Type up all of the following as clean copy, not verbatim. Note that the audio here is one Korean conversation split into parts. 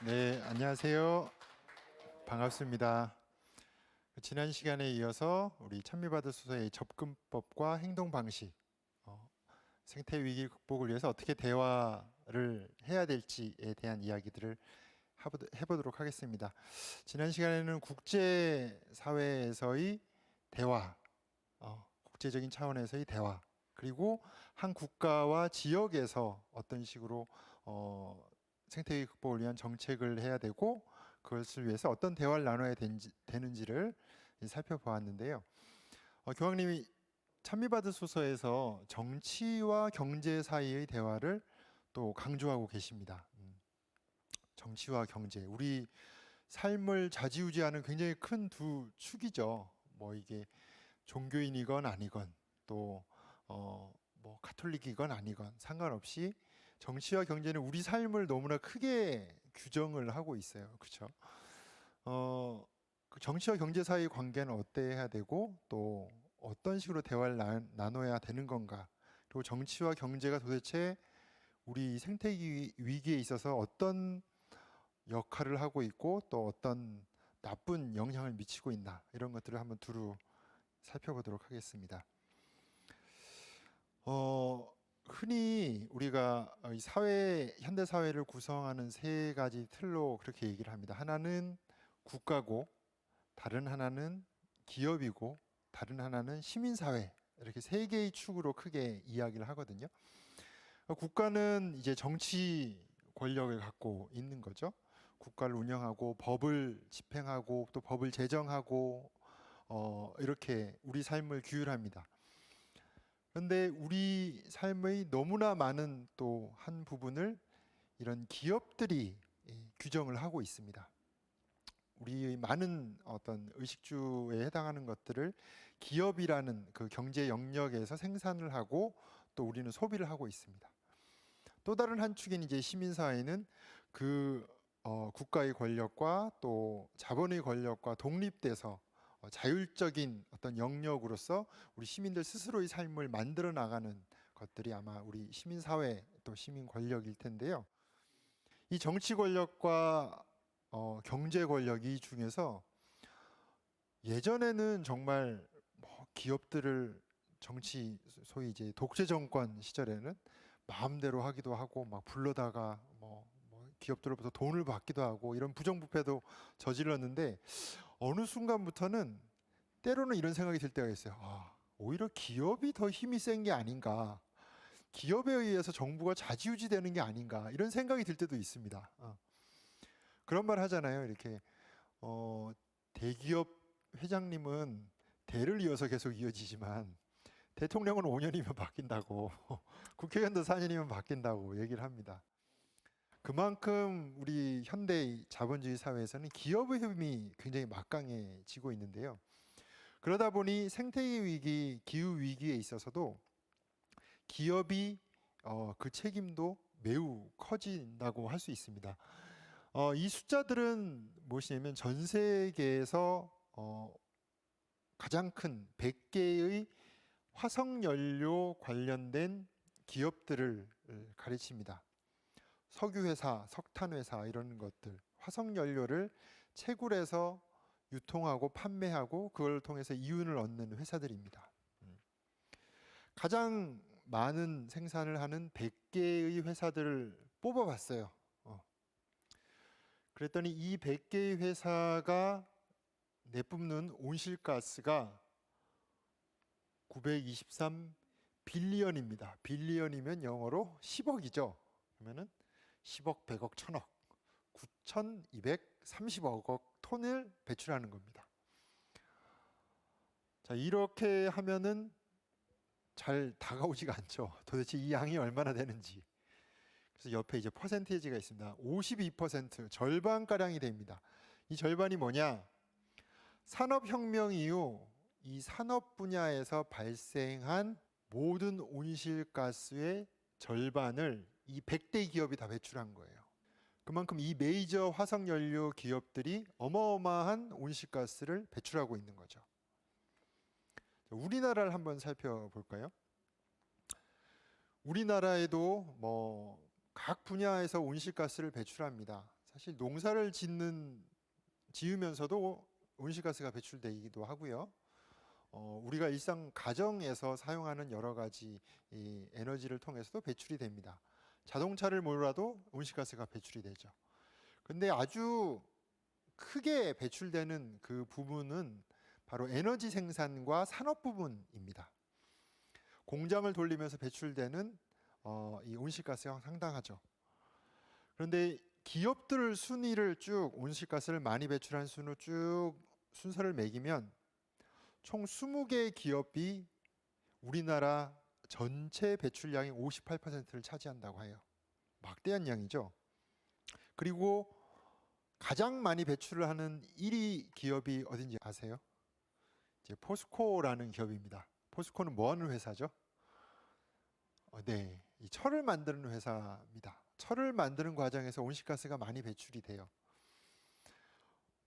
네, 안녕하세요. 반갑습니다. 지난 시간에 이어서 우리 찬미받으소서의 접근법과 행동 방식, 생태 위기 극복을 위해서 어떻게 대화를 해야 될지에 대한 이야기들을 해보도록 하겠습니다. 지난 시간에는 국제 사회에서의 대화, 국제적인 차원에서의 대화, 그리고 한 국가와 지역에서 어떤 식으로 생태위기 극복을 위한 정책을 해야 되고 그것을 위해서 어떤 대화를 나눠야 되는지를 살펴보았는데요. 교황님이 찬미받으소서에서 정치와 경제 사이의 대화를 또 강조하고 계십니다. 정치와 경제, 우리 삶을 좌지우지하는 굉장히 큰 두 축이죠. 뭐 이게 종교인이건 아니건 또 뭐 가톨릭이건 아니건 상관없이 정치와 경제는 우리 삶을 너무나 크게 규정을 하고 있어요. 그렇죠? 그 정치와 경제 사이의 관계는 어때야 되고 또 어떤 식으로 대화를 나눠야 되는 건가? 그리고 정치와 경제가 도대체 우리 생태 위기에 있어서 어떤 역할을 하고 있고 또 어떤 나쁜 영향을 미치고 있나 이런 것들을 한번 두루 살펴보도록 하겠습니다. 흔히 우리가 이 현대 사회를 구성하는 세 가지 틀로 그렇게 얘기를 합니다. 하나는 국가고, 다른 하나는 기업이고, 다른 하나는 시민사회. 이렇게 세 개의 축으로 크게 이야기를 하거든요. 국가는 이제 정치 권력을 갖고 있는 거죠. 국가를 운영하고 법을 집행하고 또 법을 제정하고 이렇게 우리 삶을 규율합니다. 그런데 우리 삶의 너무나 많은 또 한 부분을 이런 기업들이 규정을 하고 있습니다. 우리의 많은 어떤 의식주에 해당하는 것들을 기업이라는 그 경제 영역에서 생산을 하고 또 우리는 소비를 하고 있습니다. 또 다른 한 축인 이제 시민사회는 그 국가의 권력과 또 자본의 권력과 독립돼서 자율적인 어떤 영역으로서 우리 시민들 스스로의 삶을 만들어 나가는 것들이 아마 우리 시민사회 또 시민 권력일 텐데요. 이 정치 권력과 경제 권력 이 중에서 예전에는 정말 뭐 기업들을 정치 소위 이제 독재 정권 시절에는 마음대로 하기도 하고 막 불러다가 뭐 기업들로부터 돈을 받기도 하고 이런 부정부패도 저질렀는데 어느 순간부터는 때로는 이런 생각이 들 때가 있어요. 오히려 기업이 더 힘이 센 게 아닌가. 기업에 의해서 정부가 좌지우지 되는 게 아닌가. 이런 생각이 들 때도 있습니다. 그런 말 하잖아요. 이렇게 대기업 회장님은 대를 이어서 계속 이어지지만 대통령은 5년이면 바뀐다고 국회의원도 4년이면 바뀐다고 얘기를 합니다. 그만큼 우리 현대 자본주의 사회에서는 기업의 힘이 굉장히 막강해지고 있는데요. 그러다 보니 생태 위기, 기후 위기에 있어서도 기업이 그 책임도 매우 커진다고 할 수 있습니다. 이 숫자들은 무엇이냐면 전 세계에서 가장 큰 100개의 화석연료 관련된 기업들을 가르칩니다. 석유회사, 석탄회사 이런 것들, 화석연료를 채굴해서 유통하고 판매하고 그걸 통해서 이윤을 얻는 회사들입니다. 가장 많은 생산을 하는 100개의 회사들을 뽑아봤어요. 그랬더니 이 100개의 회사가 내뿜는 온실가스가 923 빌리언입니다. 빌리언이면 영어로 10억이죠. 그러면은 10억, 100억, 1000억, 9230억 톤을 배출하는 겁니다. 자, 이렇게 하면은 잘 다가오지가 않죠. 도대체 이 양이 얼마나 되는지. 그래서 옆에 이제 퍼센테이지가 있습니다. 52% 절반가량이 됩니다. 이 절반이 뭐냐? 산업혁명 이후 이 산업 분야에서 발생한 모든 온실가스의 절반을 이 100대 기업이 다 배출한 거예요. 그만큼 이 메이저 화석연료 기업들이 어마어마한 온실가스를 배출하고 있는 거죠. 우리나라를 한번 살펴볼까요? 우리나라에도 뭐 각 분야에서 온실가스를 배출합니다. 사실 농사를 지으면서도 온실가스가 배출되기도 하고요. 우리가 일상 가정에서 사용하는 여러 가지 이 에너지를 통해서도 배출이 됩니다. 자동차를 몰아도 온실가스가 배출이 되죠. 근데 아주 크게 배출되는 그 부분은 바로 에너지 생산과 산업 부분입니다. 공장을 돌리면서 배출되는 이 온실가스가 상당하죠. 그런데 기업들 순위를 쭉 온실가스를 많이 배출한 순으로 쭉 순서를 매기면 총 20개의 기업이 우리나라 전체 배출량의 58%를 차지한다고 해요. 막대한 양이죠. 그리고 가장 많이 배출을 하는 1위 기업이 어딘지 아세요? 이제 포스코라는 기업입니다. 포스코는 뭐 하는 회사죠? 네, 이 철을 만드는 회사입니다. 철을 만드는 과정에서 온실가스가 많이 배출이 돼요.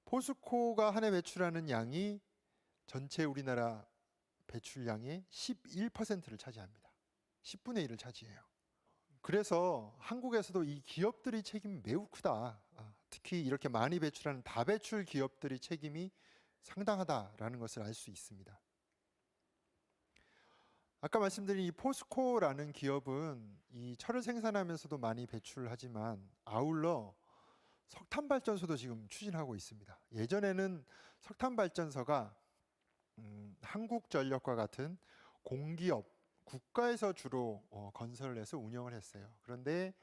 포스코가 한 해 배출하는 양이 전체 우리나라 배출량의 11%를 차지합니다. 10분의 1을 차지해요. 그래서 한국에서도 이 기업들의 책임이 매우 크다. 특히 이렇게 많이 배출하는 다배출 기업들의 책임이 상당하다라는 것을 알 수 있습니다. 아까 말씀드린 이 포스코라는 기업은 이 철을 생산하면서도 많이 배출하지만 아울러 석탄 발전소도 지금 추진하고 있습니다. 예전에는 석탄 발전소가 한국전력과 같은 공기업, 국가에서 주로 건설을 해서 운영을 했어요. 그런데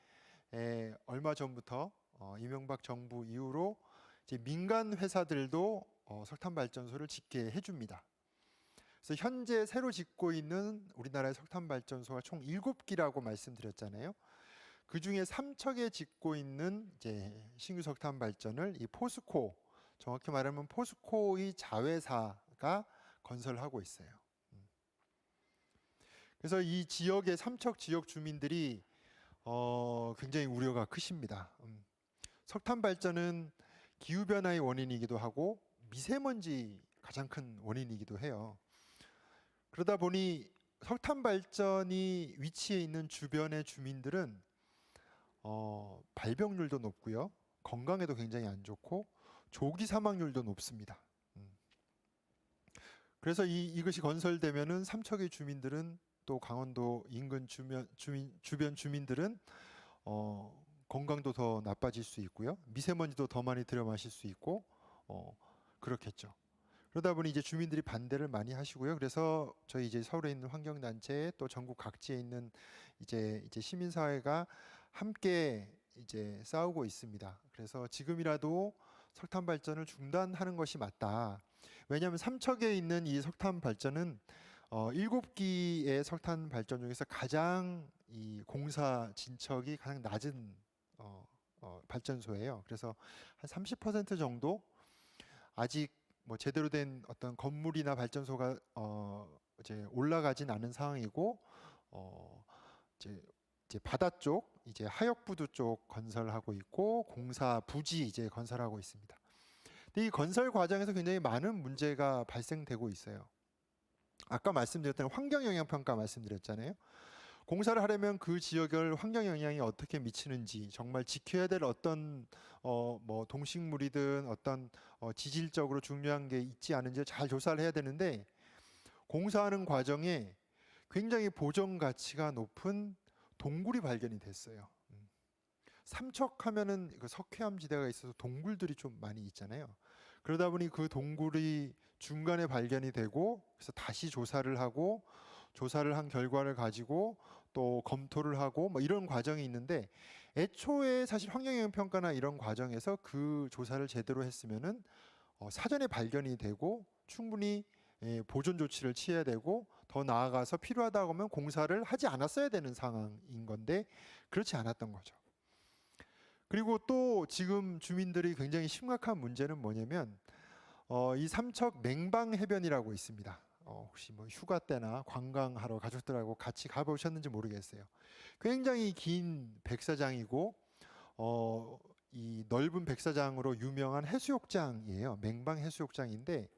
얼마 전부터 이명박 정부 이후로 이제 민간 회사들도 석탄 발전소를 짓게 해줍니다. 그래서 현재 새로 짓고 있는 우리나라의 석탄 발전소가 총 7기라고 말씀드렸잖아요. 그 중에 3척에 짓고 있는 이제 신규 석탄 발전을 이 포스코, 정확히 말하면 포스코의 자회사가 건설하고 있어요. 그래서 이 지역의 3척 지역 주민들이 굉장히 우려가 크십니다. 석탄 발전은 기후 변화의 원인이기도 하고 미세먼지 가장 큰 원인이기도 해요. 그러다 보니 석탄 발전이 위치해 있는 주변의 주민들은 발병률도 높고요, 건강에도 굉장히 안 좋고 조기 사망률도 높습니다. 그래서 이것이 건설되면은 삼척의 주민들은 또 강원도 인근 주변 주민들은 건강도 더 나빠질 수 있고요, 미세먼지도 더 많이 들여 마실 수 있고 그렇겠죠. 그러다 보니 이제 주민들이 반대를 많이 하시고요. 그래서 저희 이제 서울에 있는 환경단체 또 전국 각지에 있는 이제 시민사회가 함께 이제 싸우고 있습니다. 그래서 지금이라도 석탄 발전을 중단하는 것이 맞다. 왜냐하면 삼척에 있는 이 석탄 발전은 7기의 석탄 발전 중에서 가장 이 공사 진척이 가장 낮은 발전소예요. 그래서 한 30% 정도 아직 뭐 제대로 된 어떤 건물이나 발전소가 이제 올라가진 않은 상황이고 이제 바다 쪽, 이제 하역부두 쪽 건설하고 있고 공사 부지 이제 건설하고 있습니다. 근데 이 건설 과정에서 굉장히 많은 문제가 발생되고 있어요. 아까 말씀드렸던 환경 영향 평가 말씀드렸잖아요. 공사를 하려면 그 지역을 환경 영향이 어떻게 미치는지, 정말 지켜야 될 어떤 뭐 동식물이든 어떤 지질적으로 중요한 게 있지 않은지 잘 조사를 해야 되는데, 공사하는 과정에 굉장히 보존 가치가 높은 동굴이 발견이 됐어요. 삼척하면은 그 석회암 지대가 있어서 동굴들이 좀 많이 있잖아요. 그러다 보니 그 동굴이 중간에 발견이 되고, 그래서 다시 조사를 하고, 조사를 한 결과를 가지고 또 검토를 하고 뭐 이런 과정이 있는데, 애초에 사실 환경영향 평가나 이런 과정에서 그 조사를 제대로 했으면은 사전에 발견이 되고 충분히 보존 조치를 취해야 되고, 더 나아가서 필요하다고 하면 공사를 하지 않았어야 되는 상황인 건데 그렇지 않았던 거죠. 그리고 또 지금 주민들이 굉장히 심각한 문제는 뭐냐면 이 삼척 맹방해변이라고 있습니다. 혹시 뭐 휴가 때나 관광하러 가족들하고 같이 가보셨는지 모르겠어요. 굉장히 긴 백사장이고 이 넓은 백사장으로 유명한 해수욕장이에요. 맹방해수욕장인데,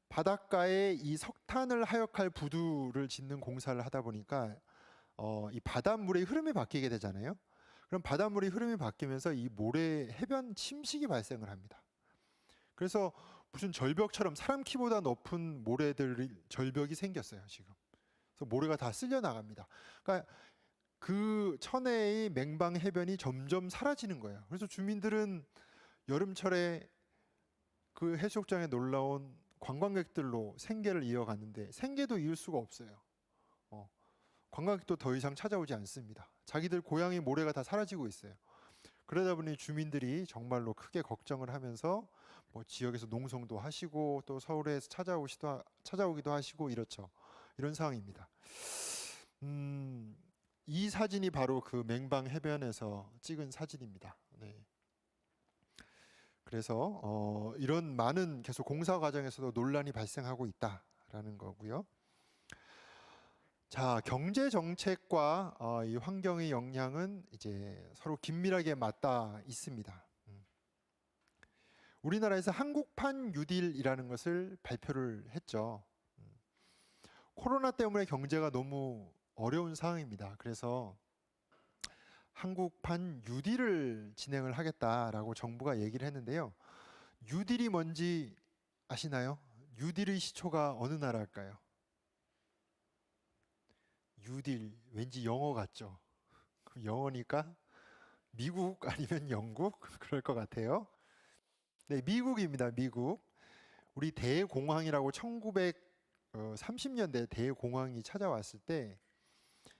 바닷가에 이 석탄을 하역할 부두를 짓는 공사를 하다 보니까 이 바닷물의 흐름이 바뀌게 되잖아요. 그럼 바닷물이 흐름이 바뀌면서 이 모래 해변 침식이 발생을 합니다. 그래서 무슨 절벽처럼 사람 키보다 높은 모래들이 절벽이 생겼어요, 지금. 그래서 모래가 다 쓸려 나갑니다. 그러니까 그 천혜의 맹방 해변이 점점 사라지는 거예요. 그래서 주민들은 여름철에 그 해수욕장에 놀러 온 관광객들로 생계를 이어갔는데 생계도 이을 수가 없어요. 관광객도 더 이상 찾아오지 않습니다. 자기들 고향의 모래가 다 사라지고 있어요. 그러다 보니 주민들이 정말로 크게 걱정을 하면서 뭐 지역에서 농성도 하시고 또 서울에서 찾아오기도 하시고 이렇죠. 이런 상황입니다. 이 사진이 바로 그 맹방 해변에서 찍은 사진입니다. 네. 그래서 이런 많은 계속 공사 과정에서도 논란이 발생하고 있다라는 거고요. 자, 경제 정책과 이 환경의 영향은 이제 서로 긴밀하게 맞닿아 있습니다. 우리나라에서 한국판 뉴딜이라는 것을 발표를 했죠. 코로나 때문에 경제가 너무 어려운 상황입니다. 그래서 한국판 뉴딜을 진행을 하겠다라고 정부가 얘기를 했는데요. 뉴딜이 뭔지 아시나요? 뉴딜의 시초가 어느 나라일까요? 뉴딜, 왠지 영어 같죠? 영어니까 미국 아니면 영국? 그럴 것 같아요. 네, 미국입니다. 미국. 우리 대공황이라고 1930년대 대공황이 찾아왔을 때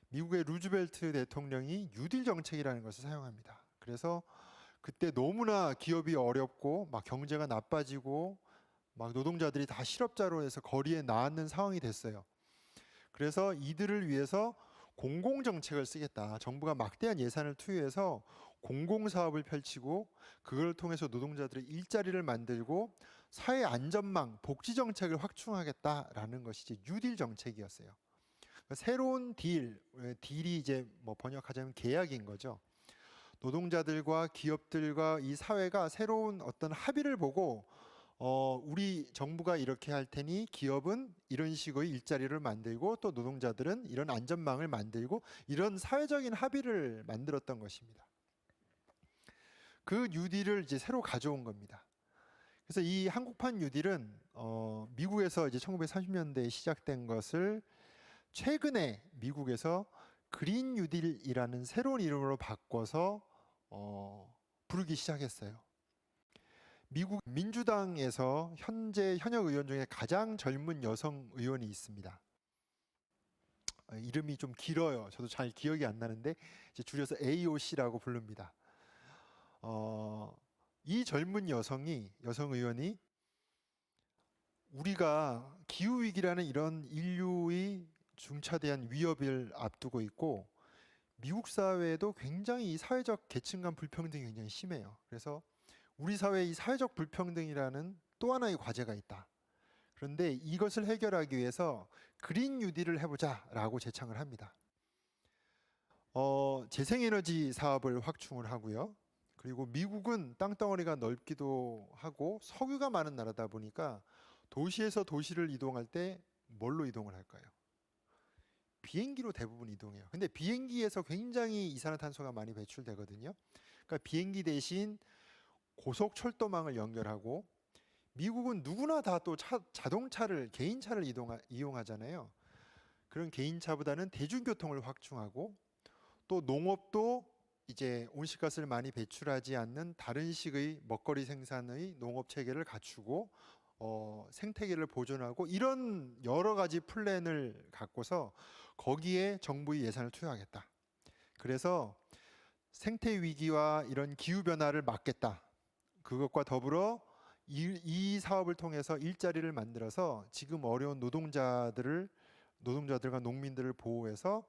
미국의 루즈벨트 대통령이 뉴딜 정책이라는 것을 사용합니다. 그래서 그때 너무나 기업이 어렵고 막 경제가 나빠지고 막 노동자들이 다 실업자로 해서 거리에 나앉는 상황이 됐어요. 그래서 이들을 위해서 공공정책을 쓰겠다. 정부가 막대한 예산을 투여해서 공공사업을 펼치고 그걸 통해서 노동자들의 일자리를 만들고 사회 안전망, 복지정책을 확충하겠다라는 것이 이제 뉴딜 정책이었어요. 새로운 딜이 이제 뭐 번역하자면 계약인 거죠. 노동자들과 기업들과 이 사회가 새로운 어떤 합의를 보고 우리 정부가 이렇게 할 테니 기업은 이런 식의 일자리를 만들고 또 노동자들은 이런 안전망을 만들고 이런 사회적인 합의를 만들었던 것입니다. 그 뉴딜을 이제 새로 가져온 겁니다. 그래서 이 한국판 뉴딜은 미국에서 이제 1930년대에 시작된 것을 최근에 미국에서 그린 뉴딜이라는 새로운 이름으로 바꿔서 부르기 시작했어요. 미국 민주당에서 현역 의원 중에 가장 젊은 여성 의원이 있습니다. 이름이 좀 길어요. 저도 잘 기억이 안 나는데 이제 줄여서 AOC라고 부릅니다. 이 젊은 여성 의원이 우리가 기후 위기라는 이런 인류의 중차대한 위협을 앞두고 있고 미국 사회에도 굉장히 이 사회적 계층 간 불평등이 굉장히 심해요. 그래서 우리 사회에 이 사회적 불평등이라는 또 하나의 과제가 있다. 그런데 이것을 해결하기 위해서 그린 뉴딜을 해보자라고 제창을 합니다. 재생에너지 사업을 확충을 하고요. 그리고 미국은 땅덩어리가 넓기도 하고 석유가 많은 나라다 보니까 도시에서 도시를 이동할 때 뭘로 이동을 할까요? 비행기로 대부분 이동해요. 근데 비행기에서 굉장히 이산화탄소가 많이 배출되거든요. 그러니까 비행기 대신 고속철도망을 연결하고 미국은 누구나 다 또 자동차를 개인차를 이용하잖아요. 그런 개인차보다는 대중교통을 확충하고 또 농업도 이제 온실가스를 많이 배출하지 않는 다른 식의 먹거리 생산의 농업 체계를 갖추고 생태계를 보존하고 이런 여러 가지 플랜을 갖고서 거기에 정부의 예산을 투여하겠다. 그래서 생태 위기와 이런 기후 변화를 막겠다. 그것과 더불어 이 사업을 통해서 일자리를 만들어서 지금 어려운 노동자들과 농민들을 보호해서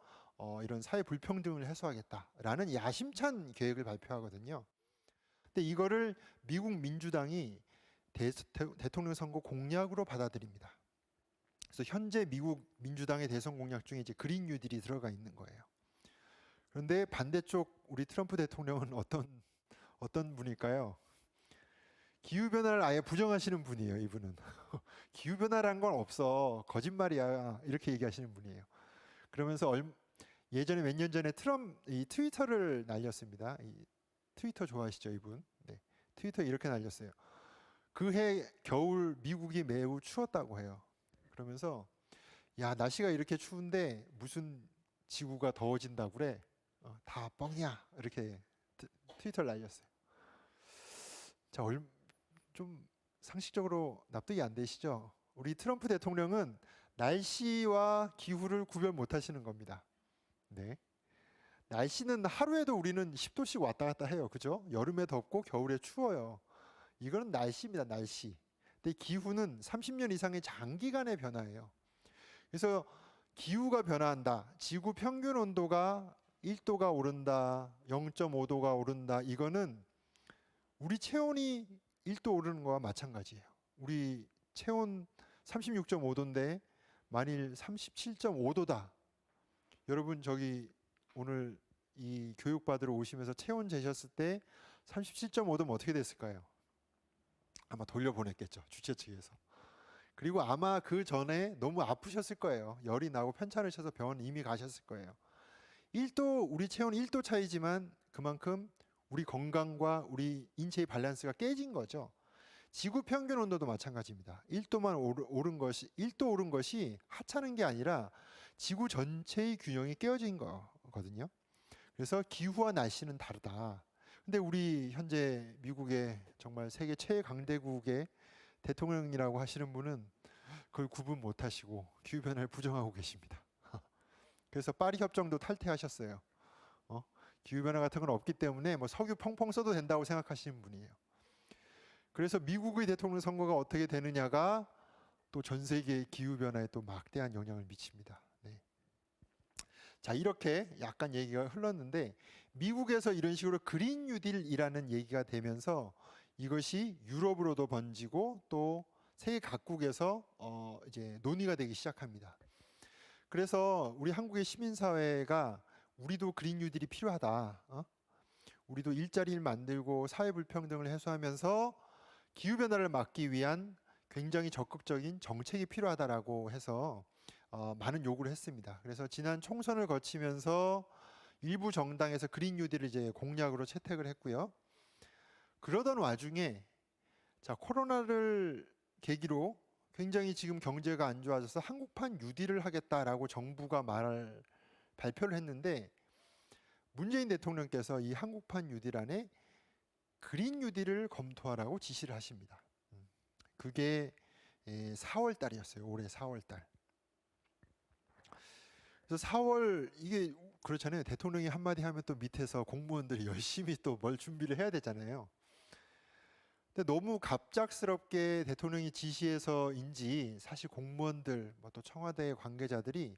이런 사회 불평등을 해소하겠다라는 야심찬 계획을 발표하거든요. 근데 이거를 미국 민주당이 대통령 선거 공약으로 받아들입니다. 그래서 현재 미국 민주당의 대선 공약 중에 이제 그린 뉴딜이 들어가 있는 거예요. 그런데 반대쪽 우리 트럼프 대통령은 어떤 분일까요? 기후 변화를 아예 부정하시는 분이에요. 이분은 기후 변화란 건 없어, 거짓말이야, 이렇게 얘기하시는 분이에요. 그러면서 예전에 몇 년 전에 이 트위터를 날렸습니다. 이 트위터 좋아하시죠, 이분? 네. 트위터 이렇게 날렸어요. 그해 겨울 미국이 매우 추웠다고 해요. 그러면서 야, 날씨가 이렇게 추운데 무슨 지구가 더워진다고 그래? 다 뻥이야. 이렇게 트위터를 날렸어요. 자, 좀 상식적으로 납득이 안 되시죠? 우리 트럼프 대통령은 날씨와 기후를 구별 못 하시는 겁니다. 네. 날씨는 하루에도 우리는 10도씩 왔다 갔다 해요. 그죠? 여름에 덥고 겨울에 추워요. 이거는 날씨입니다. 날씨. 근데 기후는 30년 이상의 장기간의 변화예요. 그래서 기후가 변화한다. 지구 평균 온도가 1도가 오른다. 0.5도가 오른다. 이거는 우리 체온이 1도 오르는 거와 마찬가지예요. 우리 체온 36.5도인데 만일 37.5도다. 여러분 저기 오늘 이 교육 받으러 오시면서 체온 재셨을 때 37.5도면 어떻게 됐을까요? 아마 돌려보냈겠죠. 주최 측에서. 그리고 아마 그 전에 너무 아프셨을 거예요. 열이 나고 편찮으셔서 병원 이미 가셨을 거예요. 1도 우리 체온 1도 차이지만 그만큼 우리 건강과 우리 인체의 밸런스가 깨진 거죠. 지구 평균 온도도 마찬가지입니다. 1도만 오른 것이 1도 오른 것이 하찮은 게 아니라 지구 전체의 균형이 깨어진 거거든요. 그래서 기후와 날씨는 다르다. 근데 우리 현재 미국의 정말 세계 최강대국의 대통령이라고 하시는 분은 그걸 구분 못 하시고 기후 변화를 부정하고 계십니다. 그래서 파리 협정도 탈퇴하셨어요. 기후 변화 같은 건 없기 때문에 뭐 석유 펑펑 써도 된다고 생각하시는 분이에요. 그래서 미국의 대통령 선거가 어떻게 되느냐가 또 전 세계의 기후 변화에 또 막대한 영향을 미칩니다. 네. 자, 이렇게 약간 얘기가 흘렀는데 미국에서 이런 식으로 그린 뉴딜이라는 얘기가 되면서 이것이 유럽으로도 번지고 또 세계 각국에서 이제 논의가 되기 시작합니다. 그래서 우리 한국의 시민사회가 우리도 그린 뉴딜이 필요하다. 우리도 일자리를 만들고 사회 불평등을 해소하면서 기후 변화를 막기 위한 굉장히 적극적인 정책이 필요하다라고 해서 많은 요구를 했습니다. 그래서 지난 총선을 거치면서 일부 정당에서 그린 뉴딜을 이제 공약으로 채택을 했고요. 그러던 와중에 자, 코로나를 계기로 굉장히 지금 경제가 안 좋아져서 한국판 뉴딜을 하겠다라고 정부가 발표를 했는데 문재인 대통령께서 이 한국판 뉴딜 안에 그린 뉴딜을 검토하라고 지시를 하십니다. 그게 4월 달이었어요. 올해 4월 달. 그래서 4월 이게 그렇잖아요. 대통령이 한마디 하면 또 밑에서 공무원들이 열심히 또 뭘 준비를 해야 되잖아요. 근데 너무 갑작스럽게 대통령이 지시해서인지 사실 공무원들 또 청와대 관계자들이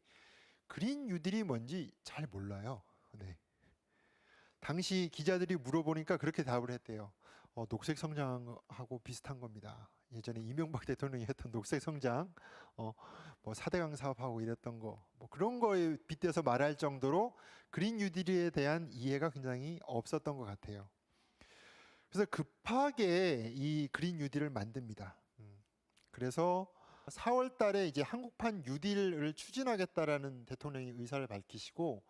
그린 뉴딜이 뭔지 잘 몰라요. 네. 당시 기자들이 물어보니까 그렇게 답을 했대요. 녹색 성장하고 비슷한 겁니다. 예전에 이명박 대통령이 했던 녹색 성장, 뭐 4대강 사업하고 이랬던 거, 뭐 그런 거에 빗대서 말할 정도로 그린 뉴딜에 대한 이해가 굉장히 없었던 것 같아요. 그래서 급하게 이 그린 뉴딜을 만듭니다. 그래서 4월 달에 이제 한국판 뉴딜을 추진하겠다라는 대통령이 의사를 밝히시고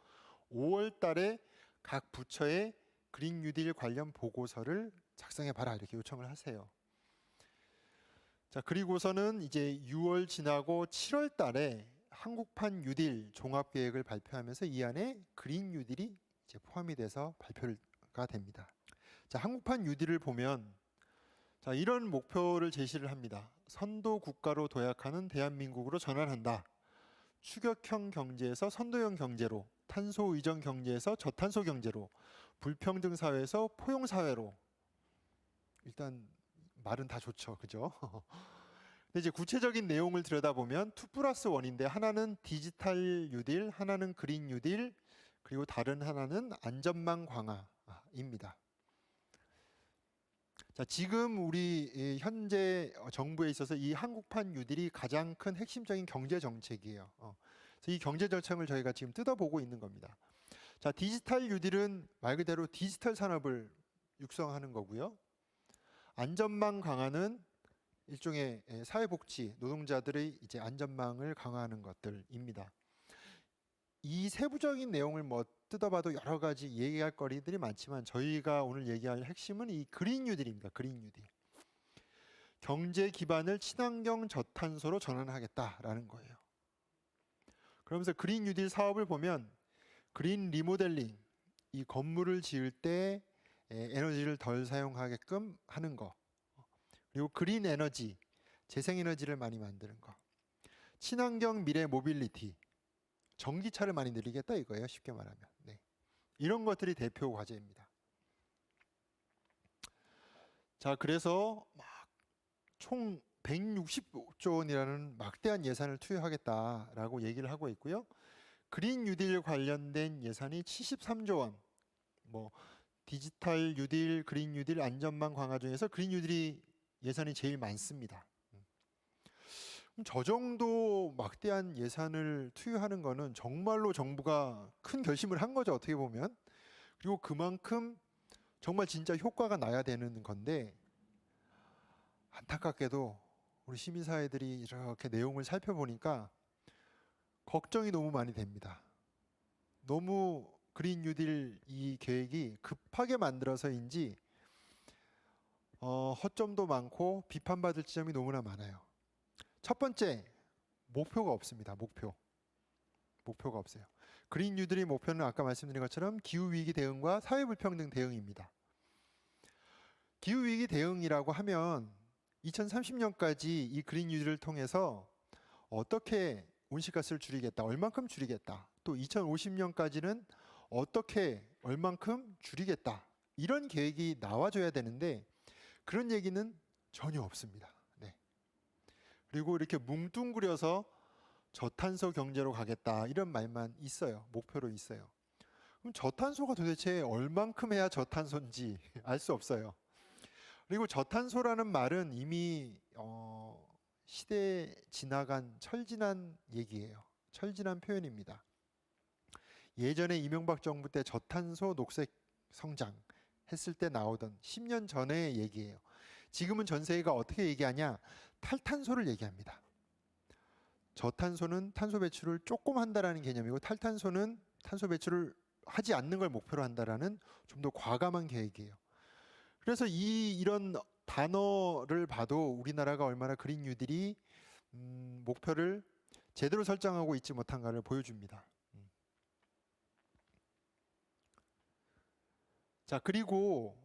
5월 달에 각 부처에 그린 뉴딜 관련 보고서를 작성해 봐라 이렇게 요청을 하세요. 자, 그리고서는 이제 6월 지나고 7월 달에 한국판 뉴딜 종합 계획을 발표하면서 이 안에 그린 뉴딜이 이제 포함이 돼서 발표가 됩니다. 자, 한국판 뉴딜을 보면 자, 이런 목표를 제시를 합니다. 선도 국가로 도약하는 대한민국으로 전환한다. 추격형 경제에서 선도형 경제로, 탄소 의존 경제에서 저탄소 경제로, 불평등 사회에서 포용 사회로. 일단 말은 다 좋죠, 그죠? 근데 이제 구체적인 내용을 들여다보면 2+1인데 하나는 디지털 뉴딜, 하나는 그린 뉴딜, 그리고 다른 하나는 안전망 강화입니다. 자, 지금 우리 현재 정부에 있어서 이 한국판 뉴딜이 가장 큰 핵심적인 경제 정책이에요. 그래서 이 경제 정책을 저희가 지금 뜯어보고 있는 겁니다. 자, 디지털 뉴딜은 말 그대로 디지털 산업을 육성하는 거고요. 안전망 강화는 일종의 사회복지 노동자들의 이제 안전망을 강화하는 것들입니다. 이 세부적인 내용을 뭐 뜯어봐도 여러 가지 얘기할 거리들이 많지만 저희가 오늘 얘기할 핵심은 이 그린 뉴딜입니다. 그린 뉴딜. 경제 기반을 친환경 저탄소로 전환하겠다라는 거예요. 그러면서 그린 뉴딜 사업을 보면 그린 리모델링, 이 건물을 지을 때 에너지를 덜 사용하게끔 하는 거, 그리고 그린 에너지, 재생에너지를 많이 만드는 거, 친환경 미래 모빌리티, 전기차를 많이 늘리겠다 이거예요. 쉽게 말하면. 네. 이런 것들이 대표 과제입니다. 자, 그래서 총 165조 원이라는 막대한 예산을 투여하겠다라고 얘기를 하고 있고요. 그린 뉴딜 관련된 예산이 73조 원. 뭐 디지털 뉴딜, 그린 뉴딜, 안전망 강화 중에서 그린 뉴딜이 예산이 제일 많습니다. 저 정도 막대한 예산을 투여하는 거는 정말로 정부가 큰 결심을 한 거죠. 어떻게 보면. 그리고 그만큼 정말 진짜 효과가 나야 되는 건데 안타깝게도 우리 시민사회들이 이렇게 내용을 살펴보니까 걱정이 너무 많이 됩니다. 너무 그린 뉴딜 이 계획이 급하게 만들어서인지 허점도 많고 비판받을 지점이 너무나 많아요. 첫 번째, 목표가 없습니다. 목표가 없어요. 그린 뉴딜의 목표는 아까 말씀드린 것처럼 기후위기 대응과 사회불평등 대응입니다. 기후위기 대응이라고 하면 2030년까지 이 그린 뉴딜을 통해서 어떻게 온실가스를 줄이겠다, 얼만큼 줄이겠다, 또 2050년까지는 어떻게 얼만큼 줄이겠다, 이런 계획이 나와줘야 되는데 그런 얘기는 전혀 없습니다. 네. 그리고 이렇게 뭉뚱그려서 저탄소 경제로 가겠다 이런 말만 있어요. 목표로 있어요. 그럼 저탄소가 도대체 얼만큼 해야 저탄소인지 알 수 없어요. 그리고 저탄소라는 말은 이미 시대 지나간 철지난 얘기예요. 철지난 표현입니다. 예전에 이명박 정부 때 저탄소 녹색 성장 했을 때 나오던 10년 전의 얘기예요. 지금은 전 세계가 어떻게 얘기하냐? 탈탄소를 얘기합니다. 저탄소는 탄소 배출을 조금 한다라는 개념이고 탈탄소는 탄소 배출을 하지 않는 걸 목표로 한다라는 좀 더 과감한 계획이에요. 그래서 이런 단어를 봐도 우리나라가 얼마나 그린 뉴딜이 목표를 제대로 설정하고 있지 못한가를 보여줍니다. 자, 그리고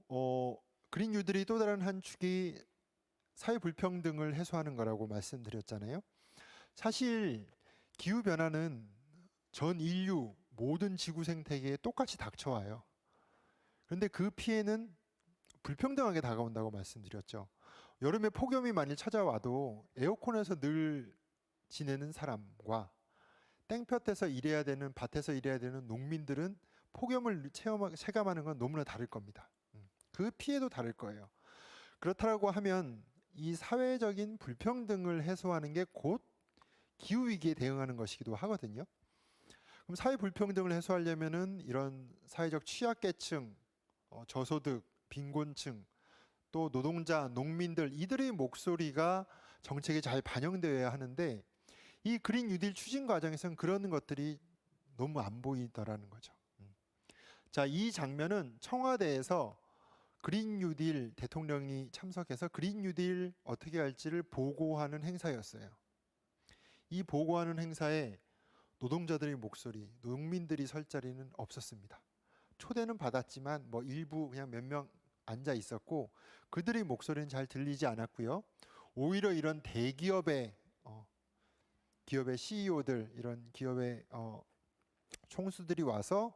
그린 뉴딜이 또 다른 한 축이 사회 불평등을 해소하는 거라고 말씀드렸잖아요. 사실 기후 변화는 전 인류 모든 지구 생태계에 똑같이 닥쳐와요. 그런데 그 피해는 불평등하게 다가온다고 말씀드렸죠. 여름에 폭염이 만일 찾아와도 에어컨에서 늘 지내는 사람과 땡볕에서 일해야 되는, 밭에서 일해야 되는 농민들은 폭염을 체감하는 건 너무나 다를 겁니다. 그 피해도 다를 거예요. 그렇다고 하면 이 사회적인 불평등을 해소하는 게 곧 기후위기에 대응하는 것이기도 하거든요. 그럼 사회 불평등을 해소하려면은 이런 사회적 취약계층, 저소득, 빈곤층, 또 노동자, 농민들 이들의 목소리가 정책에 잘 반영되어야 하는데 이 그린 뉴딜 추진 과정에서는 그런 것들이 너무 안 보이더라는 거죠. 자, 이 장면은 청와대에서 그린 뉴딜 대통령이 참석해서 그린 뉴딜 어떻게 할지를 보고하는 행사였어요. 이 보고하는 행사에 노동자들의 목소리, 농민들이 설 자리는 없었습니다. 초대는 받았지만 뭐 일부 그냥 몇 명 앉아 있었고 그들의 목소리는 잘 들리지 않았고요. 오히려 이런 대기업의 기업의 CEO들, 이런 기업의 총수들이 와서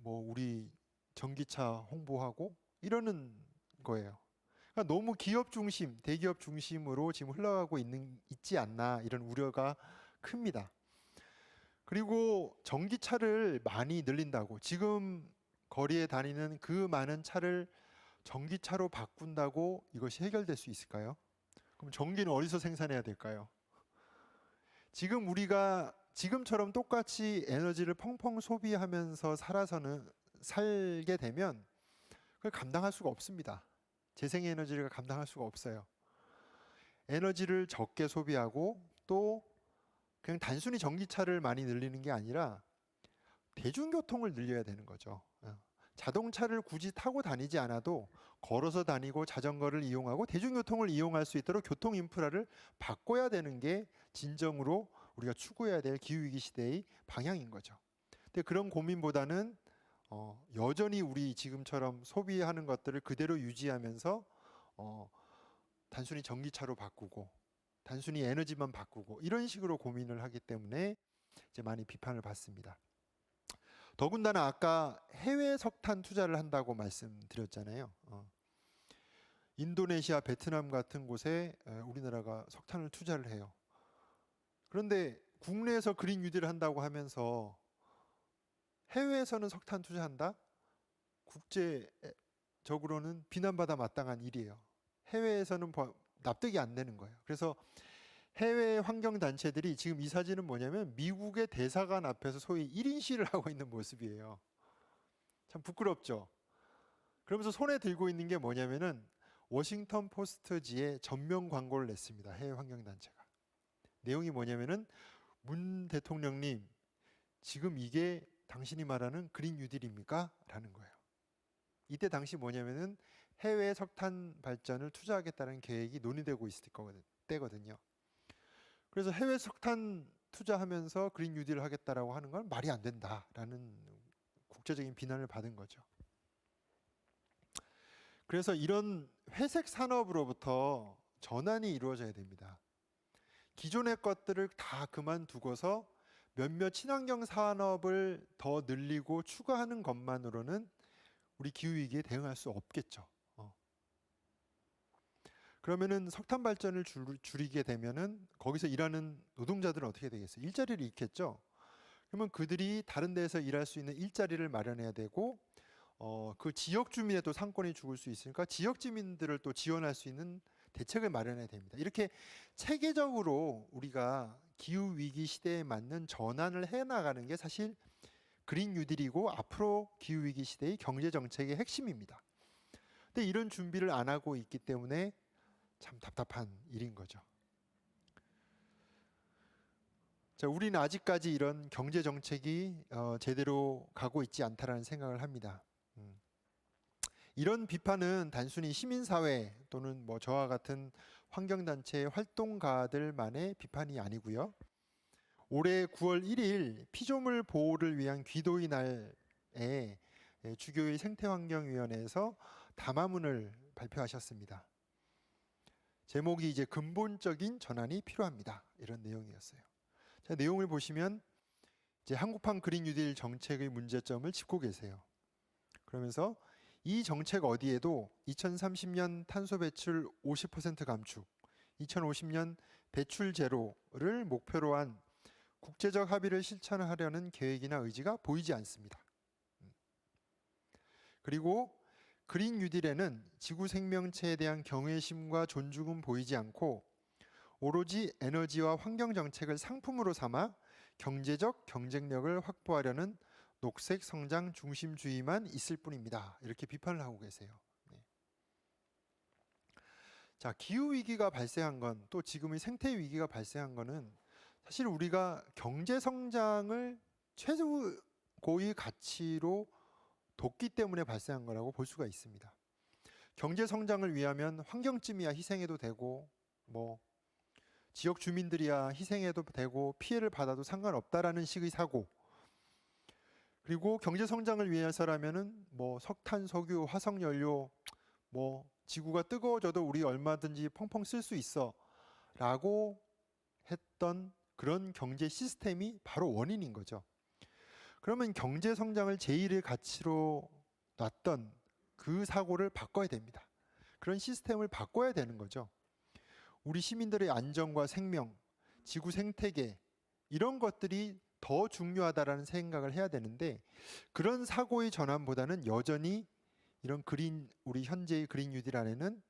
뭐 우리 전기차 홍보하고 이러는 거예요. 그러니까 너무 기업 중심, 대기업 중심으로 지금 흘러가고 있지 않나 이런 우려가 큽니다. 그리고 전기차를 많이 늘린다고 지금 거리에 다니는 그 많은 차를 전기차로 바꾼다고 이것이 해결될 수 있을까요? 그럼 전기는 어디서 생산해야 될까요? 지금 우리가 지금처럼 똑같이 에너지를 펑펑 소비하면서 살게 되면 그걸 감당할 수가 없습니다. 그냥 단순히 전기차를 많이 늘리는 게 아니라 대중교통을 늘려야 되는 거죠. 자동차를 굳이 타고 다니지 않아도 걸어서 다니고 자전거를 이용하고 대중교통을 이용할 수 있도록 교통 인프라를 바꿔야 되는 게 진정으로 우리가 추구해야 될 기후위기 시대의 방향인 거죠. 근데 그런 고민보다는 여전히 우리 지금처럼 소비하는 것들을 그대로 유지하면서 단순히 전기차로 바꾸고 단순히 에너지만 바꾸고 이런 식으로 고민을 하기 때문에 이제 많이 비판을 받습니다. 더군다나 아까 해외 석탄 투자를 한다고 말씀드렸잖아요. 인도네시아, 베트남 같은 곳에 우리나라가 석탄을 투자를 해요. 그런데 국내에서 그린 뉴딜을 한다고 하면서 해외에서는 석탄 투자한다? 국제적으로는 비난받아 마땅한 일이에요. 해외에서는 납득이 안 되는 거예요. 그래서 해외 환경단체들이 지금 이 사진은 뭐냐면 미국의 대사관 앞에서 소위 1인 시위를 하고 있는 모습이에요. 참 부끄럽죠. 그러면서 손에 들고 있는 게 뭐냐면은 워싱턴 포스트지에 전면 광고를 냈습니다. 해외 환경단체가. 내용이 뭐냐면은 문 대통령님, 지금 이게 당신이 말하는 그린 뉴딜입니까? 라는 거예요. 이때 당시 뭐냐면은 해외 석탄 발전을 투자하겠다는 계획이 논의되고 있을 때거든요. 그래서 해외 석탄 투자하면서 그린 뉴딜을 하겠다라고 하는 건 말이 안 된다라는 국제적인 비난을 받은 거죠. 그래서 이런 회색 산업으로부터 전환이 이루어져야 됩니다. 기존의 것들을 다 그만두고서 몇몇 친환경 산업을 더 늘리고 추가하는 것만으로는 우리 기후위기에 대응할 수 없겠죠. 그러면은 석탄 발전을 줄이게 되면은 거기서 일하는 노동자들은 어떻게 되겠어요? 일자리를 잃겠죠. 그러면 그들이 다른 데서 일할 수 있는 일자리를 마련해야 되고 그 지역 주민의 또 상권이 죽을 수 있으니까 지역 주민들을 또 지원할 수 있는 대책을 마련해야 됩니다. 이렇게 체계적으로 우리가 기후 위기 시대에 맞는 전환을 해 나가는 게 사실 그린 뉴딜이고 앞으로 기후 위기 시대의 경제 정책의 핵심입니다. 근데 이런 준비를 안 하고 있기 때문에 참 답답한 일인 거죠. 자, 우리는 아직까지 이런 경제 정책이 제대로 가고 있지 않다라는 생각을 합니다. 이런 비판은 단순히 시민사회 또는 뭐 저와 같은 환경단체 활동가들만의 비판이 아니고요. 올해 9월 1일 피조물 보호를 위한 귀도의 날에 주교의 생태환경위원회에서 담화문을 발표하셨습니다. 제목이 이제 근본적인 전환이 필요합니다. 이런 내용이었어요. 자, 내용을 보시면 이제 한국판 그린 뉴딜 정책의 문제점을 짚고 계세요. 그러면서 이 정책 어디에도 2030년 탄소 배출 50% 감축, 2050년 배출 제로를 목표로 한 국제적 합의를 실천하려는 계획이나 의지가 보이지 않습니다. 그리고 그린 뉴딜에는 지구 생명체에 대한 경외심과 존중은 보이지 않고 오로지 에너지와 환경 정책을 상품으로 삼아 경제적 경쟁력을 확보하려는 녹색 성장 중심주의만 있을 뿐입니다. 이렇게 비판을 하고 계세요. 네. 자, 기후 위기가 발생한 건 또 지금의 생태 위기가 발생한 거는 사실 우리가 경제 성장을 최고의 가치로 뒀기 때문에 발생한 거라고 볼 수가 있습니다. 경제 성장을 위하면 환경쯤이야 희생해도 되고 뭐 지역 주민들이야 희생해도 되고 피해를 받아도 상관없다라는 식의 사고, 그리고 경제 성장을 위해서라면은 뭐 석탄, 석유, 화석 연료 뭐 지구가 뜨거워져도 우리 얼마든지 펑펑 쓸 수 있어라고 했던 그런 경제 시스템이 바로 원인인 거죠. 그러면 경제 성장을 제1의 가치로 놨던 그 사고를 바꿔야 됩니다. 그런 시스템을 바꿔야 되는 거죠. 우리 시민들의 안전과 생명, 지구 생태계 이런 것들이 더 중요하다라는 생각을 해야 되는데 그런 사고의 전환보다는 여전히 이런 우리 현재의 그린 뉴딜 안에는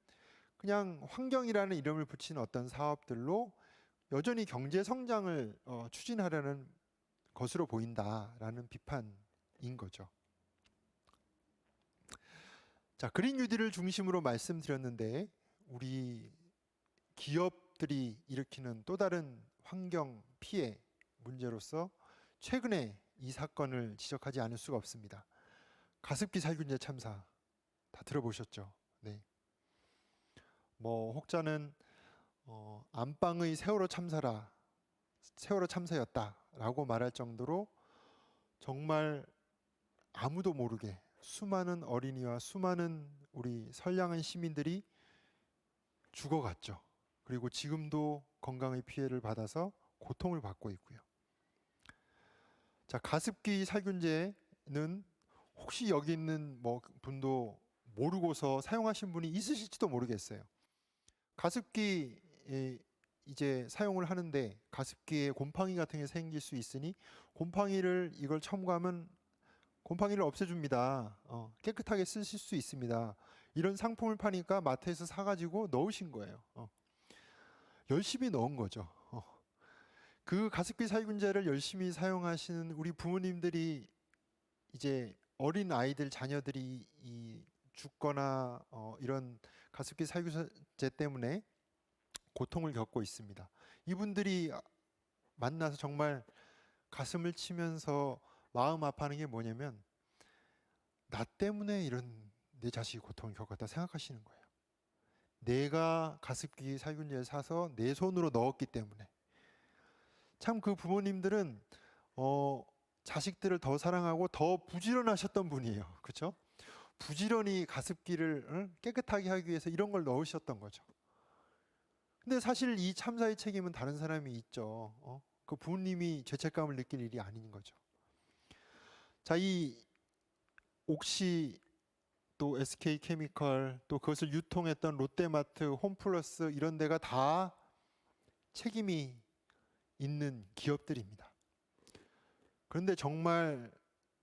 그냥 환경이라는 이름을 붙인 어떤 사업들로 여전히 경제 성장을 추진하려는 것으로 보인다라는 비판인 거죠. 자, 그린 뉴딜을 중심으로 말씀드렸는데 우리 기업들이 일으키는 또 다른 환경 피해 문제로서 최근에 이 사건을 지적하지 않을 수가 없습니다. 가습기 살균제 참사 다 들어보셨죠? 네. 뭐 혹자는 안방의 세월호 참사였다라고 말할 정도로 정말 아무도 모르게 수많은 어린이와 수많은 우리 선량한 시민들이 죽어갔죠. 그리고 지금도 건강의 피해를 받아서 고통을 받고 있고요. 자, 가습기 살균제는 혹시 여기 있는 분도 모르고서 사용하신 분이 있으실지도 모르겠어요. 가습기 이제 사용을 하는데 가습기에 곰팡이 같은 게 생길 수 있으니 곰팡이를 이걸 첨가하면 곰팡이를 없애줍니다. 깨끗하게 쓰실 수 있습니다. 이런 상품을 파니까 마트에서 사가지고 넣으신 거예요. 열심히 넣은 거죠. 그 가습기 살균제를 열심히 사용하시는 우리 부모님들이 이제 어린 아이들 자녀들이 죽거나 이런 가습기 살균제 때문에 고통을 겪고 있습니다. 이분들이 만나서 정말 가슴을 치면서 마음 아파하는 게 뭐냐면 나 때문에 이런 내 자식이 고통을 겪었다 생각하시는 거예요. 내가 가습기 살균제를 사서 내 손으로 넣었기 때문에. 참 그 부모님들은 자식들을 더 사랑하고 더 부지런하셨던 분이에요. 그렇죠? 부지런히 가습기를 깨끗하게 하기 위해서 이런 걸 넣으셨던 거죠. 근데 사실 이 참사의 책임은 다른 사람이 있죠. 그 부모님이 죄책감을 느낄 일이 아닌 거죠. 자, 이 옥시 또 SK케미컬 또 그것을 유통했던 롯데마트, 홈플러스 이런 데가 다 책임이 있는 기업들입니다. 그런데 정말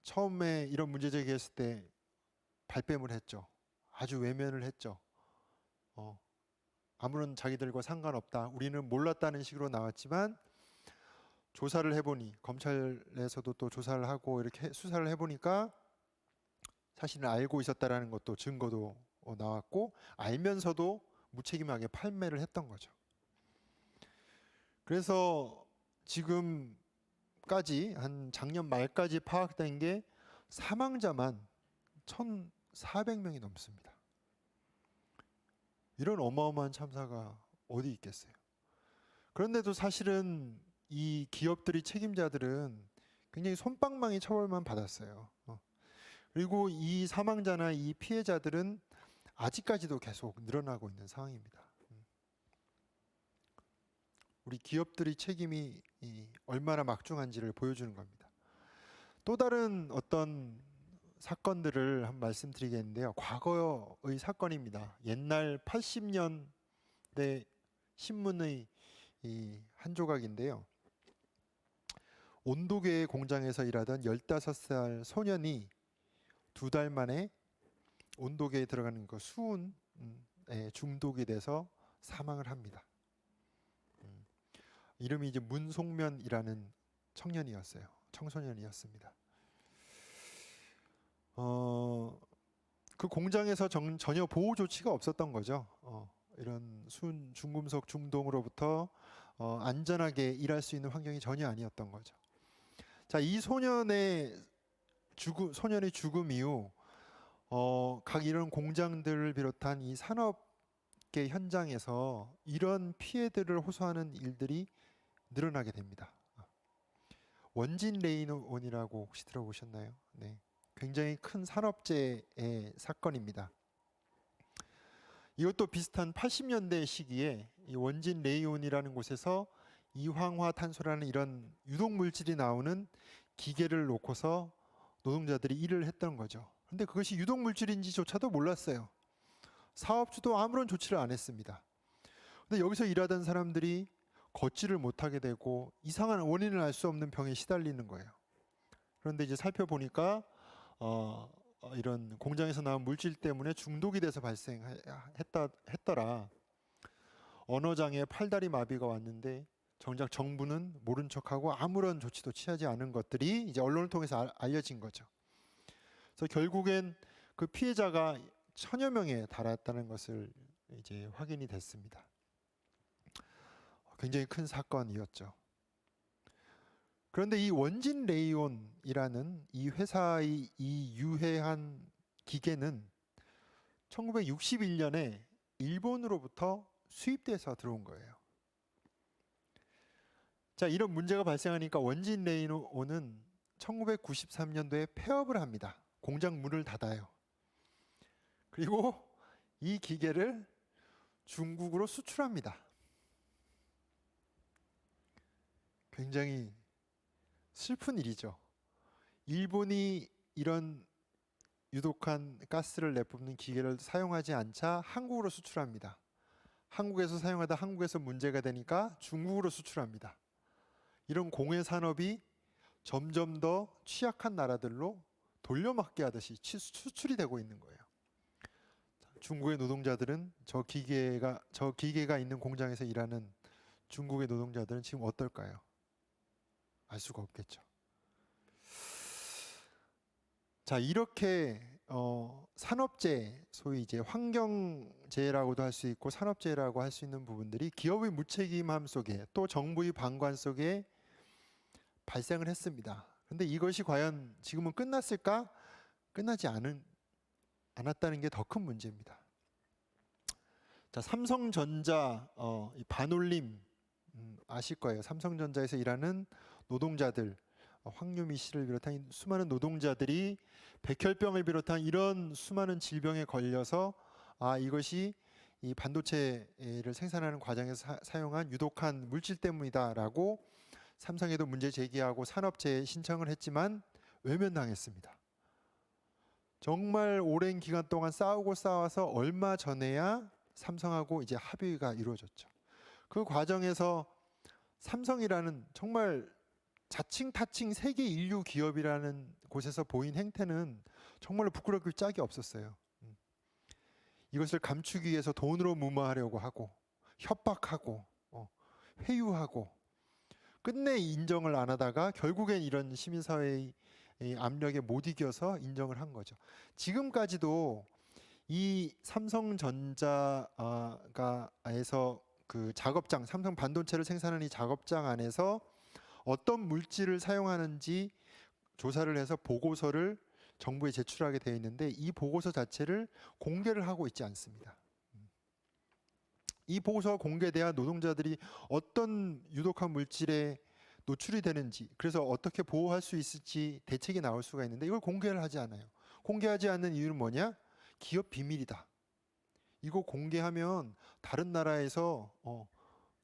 처음에 이런 문제 제기했을 때 발뺌을 했죠. 아주 외면을 했죠. 아무런 자기들과 상관없다. 우리는 몰랐다는 식으로 나왔지만 조사를 해보니 검찰에서도 또 조사를 하고 이렇게 수사를 해보니까 사실은 알고 있었다라는 것도 증거도 나왔고 알면서도 무책임하게 판매를 했던 거죠. 그래서 지금까지 한 작년 말까지 파악된 게 사망자만 1,400명이 넘습니다. 이런 어마어마한 참사가 어디 있겠어요. 그런데도 사실은 이 기업들이 책임자들은 굉장히 솜방망이 처벌만 받았어요. 그리고 이 사망자나 이 피해자들은 아직까지도 계속 늘어나고 있는 상황입니다. 우리 기업들의 책임이 얼마나 막중한지를 보여주는 겁니다. 또 다른 어떤 사건들을 한번 말씀드리겠는데요. 과거의 사건입니다. 옛날 80년대 신문의 한 조각인데요. 온도계 공장에서 일하던 15살 소년이 2달 만에 온도계에 들어가는 그 수은에 중독이 돼서 사망을 합니다. 이름이 이제 문송면이라는 청소년이었습니다. 그 공장에서 전혀 보호 조치가 없었던 거죠. 이런 순 중금속 중독으로부터 안전하게 일할 수 있는 환경이 전혀 아니었던 거죠. 자, 이 소년의 죽음 이후 각 이런 공장들을 비롯한 이 산업계 현장에서 이런 피해들을 호소하는 일들이 늘어나게 됩니다. 원진 레인온이라고 혹시 들어보셨나요? 네, 굉장히 큰 산업재해 사건입니다. 이것도 비슷한 80년대 시기에 이 원진 레이온이라는 곳에서 이황화탄소라는 이런 유독 물질이 나오는 기계를 놓고서 노동자들이 일을 했던 거죠. 근데 그것이 유독 물질인지조차도 몰랐어요. 사업주도 아무런 조치를 안 했습니다. 근데 여기서 일하던 사람들이 걷지를 못하게 되고 이상한 원인을 알 수 없는 병에 시달리는 거예요. 그런데 이제 살펴보니까 이런 공장에서 나온 물질 때문에 중독이 돼서 발생했더라. 언어장애, 팔다리 마비가 왔는데 정작 정부는 모른 척하고 아무런 조치도 취하지 않은 것들이 이제 언론을 통해서 알려진 거죠. 그래서 결국엔 그 피해자가 1,000여 명에 달했다는 것을 이제 확인이 됐습니다. 굉장히 큰 사건이었죠. 그런데 이 원진 레이온이라는 이 회사의 이 유해한 기계는 1961년에 일본으로부터 수입돼서 들어온 거예요. 자, 이런 문제가 발생하니까 원진 레이온은 1993년도에 폐업을 합니다. 공장 문을 닫아요. 그리고 이 기계를 중국으로 수출합니다. 굉장히 슬픈 일이죠. 일본이 이런 유독한 가스를 내뿜는 기계를 사용하지 않자 한국으로 수출합니다. 한국에서 사용하다 한국에서 문제가 되니까 중국으로 수출합니다. 이런 공해 산업이 점점 더 취약한 나라들로 돌려막기 하듯이 수출이 되고 있는 거예요. 중국의 노동자들은 저 기계가 있는 공장에서 일하는 중국의 노동자들은 지금 어떨까요? 알 수가 없겠죠. 자, 이렇게 산업재해, 소위 이제 환경재해라고도 할 수 있고 산업재해라고 할 수 있는 부분들이 기업의 무책임함 속에 또 정부의 방관 속에 발생을 했습니다. 그런데 이것이 과연 지금은 끝났을까? 끝나지 않았다는 게 더 큰 문제입니다. 자, 삼성전자 이 반올림 아실 거예요. 삼성전자에서 일하는 노동자들, 황유미 씨를 비롯한 수많은 노동자들이 백혈병을 비롯한 이런 수많은 질병에 걸려서 이것이 이 반도체를 생산하는 과정에서 사용한 유독한 물질 때문이다라고 삼성에도 문제 제기하고 산업재해 신청을 했지만 외면당했습니다. 정말 오랜 기간 동안 싸우고 싸워서 얼마 전에야 삼성하고 이제 합의가 이루어졌죠. 그 과정에서 삼성이라는 정말 자칭 타칭 세계 인류 기업이라는 곳에서 보인 행태는 정말로 부끄럽기 짝이 없었어요. 이것을 감추기 위해서 돈으로 무마하려고 하고 협박하고 회유하고 끝내 인정을 안 하다가 결국엔 이런 시민사회의 압력에 못 이겨서 인정을 한 거죠. 지금까지도 이 삼성전자에서 그 작업장, 삼성 반도체를 생산하는 이 작업장 안에서 어떤 물질을 사용하는지 조사를 해서 보고서를 정부에 제출하게 되어 있는데 이 보고서 자체를 공개를 하고 있지 않습니다. 이 보고서가 공개돼야 노동자들이 어떤 유독한 물질에 노출이 되는지, 그래서 어떻게 보호할 수 있을지 대책이 나올 수가 있는데 이걸 공개를 하지 않아요. 공개하지 않는 이유는 뭐냐? 기업 비밀이다. 이거 공개하면 다른 나라에서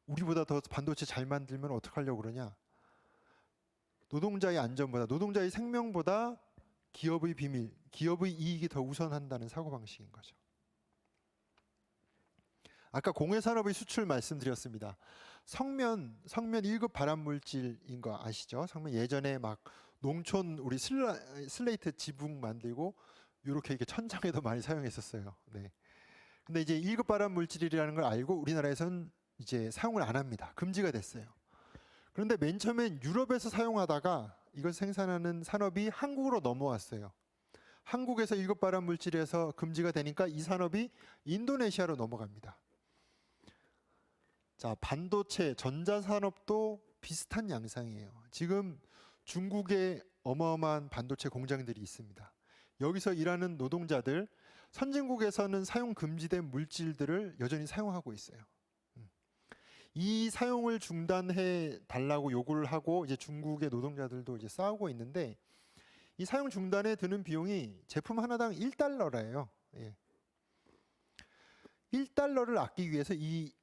우리보다 더 반도체 잘 만들면 어떡하려고 그러냐? 노동자의 안전보다, 노동자의 생명보다 기업의 비밀, 기업의 이익이 더 우선한다는 사고방식인 거죠. 아까 공해산업의 수출 말씀드렸습니다. 성면 1급 발암물질인 거 아시죠? 성면 예전에 막 농촌 우리 슬레이트 지붕 만들고 이렇게 천장에도 많이 사용했었어요. 네. 근데 이제 1급 발암물질이라는 걸 알고 우리나라에서는 이제 사용을 안 합니다. 금지가 됐어요. 그런데 맨 처음엔 유럽에서 사용하다가 이걸 생산하는 산업이 한국으로 넘어왔어요. 한국에서 1급 발암물질에서 금지가 되니까 이 산업이 인도네시아로 넘어갑니다. 자, 반도체, 전자산업도 비슷한 양상이에요. 지금 중국에 어마어마한 반도체 공장들이 있습니다. 여기서 일하는 노동자들, 선진국에서는 사용 금지된 물질들을 여전히 사용하고 있어요. 이 사용을 중단해 달라고 요구를 하고 이제 중국의 노동자들도 이제 싸우고 있는데 이 사용 중단에 드는 비용이 제품 하나당 1달러래요. 예. 1달러를 아끼기 위해서 이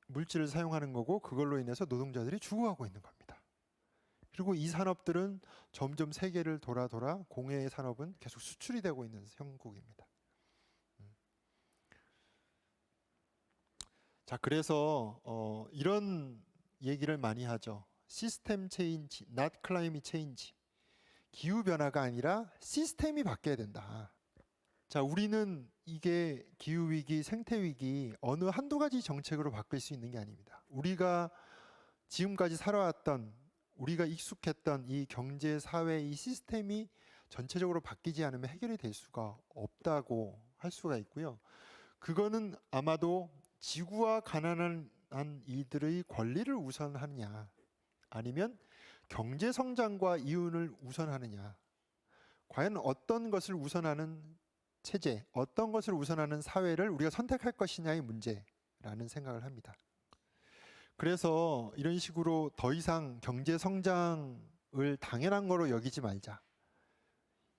물질을 사용하는 거고 그걸로 인해서 노동자들이 죽어가고 있는 겁니다. 그리고 이 산업들은 점점 세계를 돌아 공해 산업은 계속 수출이 되고 있는 형국입니다. 자, 그래서 이런 얘기를 많이 하죠. 시스템 체인지, not climate change. 기후 변화가 아니라 시스템이 바뀌어야 된다. 자, 우리는 이게 기후 위기, 생태 위기 어느 한두 가지 정책으로 바뀔 수 있는 게 아닙니다. 우리가 지금까지 살아왔던 우리가 익숙했던 이 경제, 사회, 이 시스템이 전체적으로 바뀌지 않으면 해결이 될 수가 없다고 할 수가 있고요. 그거는 아마도 지구와 가난한 이들의 권리를 우선하느냐 아니면 경제 성장과 이윤을 우선하느냐. 과연 어떤 것을 우선하는 체제, 어떤 것을 우선하는 사회를 우리가 선택할 것이냐의 문제라는 생각을 합니다. 그래서 이런 식으로 더 이상 경제 성장을 당연한 거로 여기지 말자.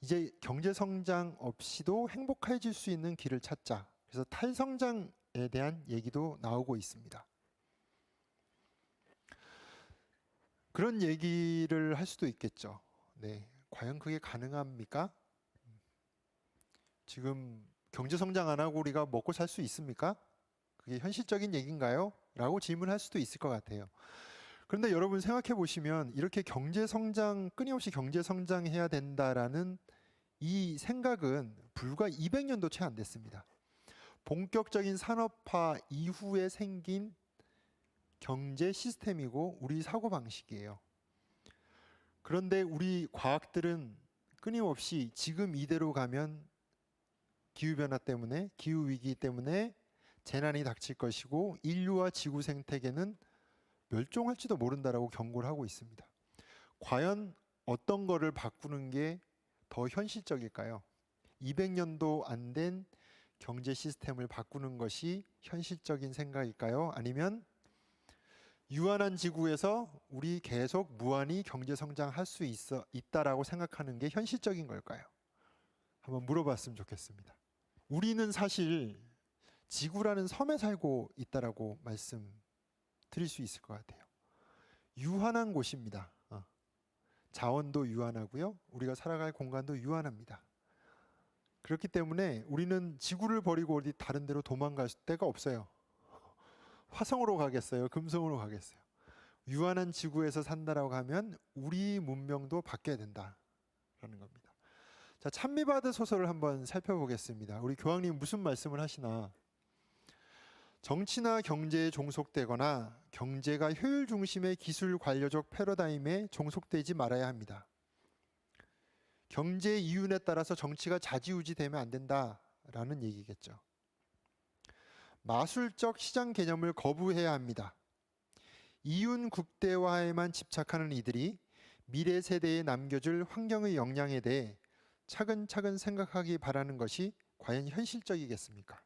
이제 경제 성장 없이도 행복해질 수 있는 길을 찾자. 그래서 탈성장에 대한 얘기도 나오고 있습니다. 그런 얘기를 할 수도 있겠죠. 네, 과연 그게 가능합니까? 지금 경제 성장 안 하고 우리가 먹고 살 수 있습니까? 그게 현실적인 얘기인가요? 라고 질문할 수도 있을 것 같아요. 그런데 여러분 생각해 보시면 이렇게 경제 성장, 끊임없이 경제 성장해야 된다라는 이 생각은 불과 200년도 채 안 됐습니다. 본격적인 산업화 이후에 생긴 경제 시스템이고 우리 사고 방식이에요. 그런데 우리 과학들은 끊임없이 지금 이대로 가면 기후변화 때문에, 기후위기 때문에 재난이 닥칠 것이고 인류와 지구 생태계는 멸종할지도 모른다라고 경고를 하고 있습니다. 과연 어떤 거를 바꾸는 게 더 현실적일까요? 200년도 안 된 경제 시스템을 바꾸는 것이 현실적인 생각일까요? 아니면 유한한 지구에서 우리 계속 무한히 경제 성장할 수 있다라고 생각하는 게 현실적인 걸까요? 한번 물어봤으면 좋겠습니다. 우리는 사실 지구라는 섬에 살고 있다라고 말씀드릴 수 있을 것 같아요. 유한한 곳입니다. 자원도 유한하고요. 우리가 살아갈 공간도 유한합니다. 그렇기 때문에 우리는 지구를 버리고 어디 다른 데로 도망갈 데가 없어요. 화성으로 가겠어요? 금성으로 가겠어요? 유한한 지구에서 산다라고 하면 우리 문명도 바뀌어야 된다라는 겁니다. 자, 찬미바드 소설을 한번 살펴보겠습니다. 우리 교황님 무슨 말씀을 하시나? 정치나 경제에 종속되거나 경제가 효율 중심의 기술 관료적 패러다임에 종속되지 말아야 합니다. 경제의 이윤에 따라서 정치가 좌지우지되면 안 된다라는 얘기겠죠. 마술적 시장 개념을 거부해야 합니다. 이윤 국대화에만 집착하는 이들이 미래 세대에 남겨줄 환경의 영향에 대해 차근차근 생각하기 바라는 것이 과연 현실적이겠습니까?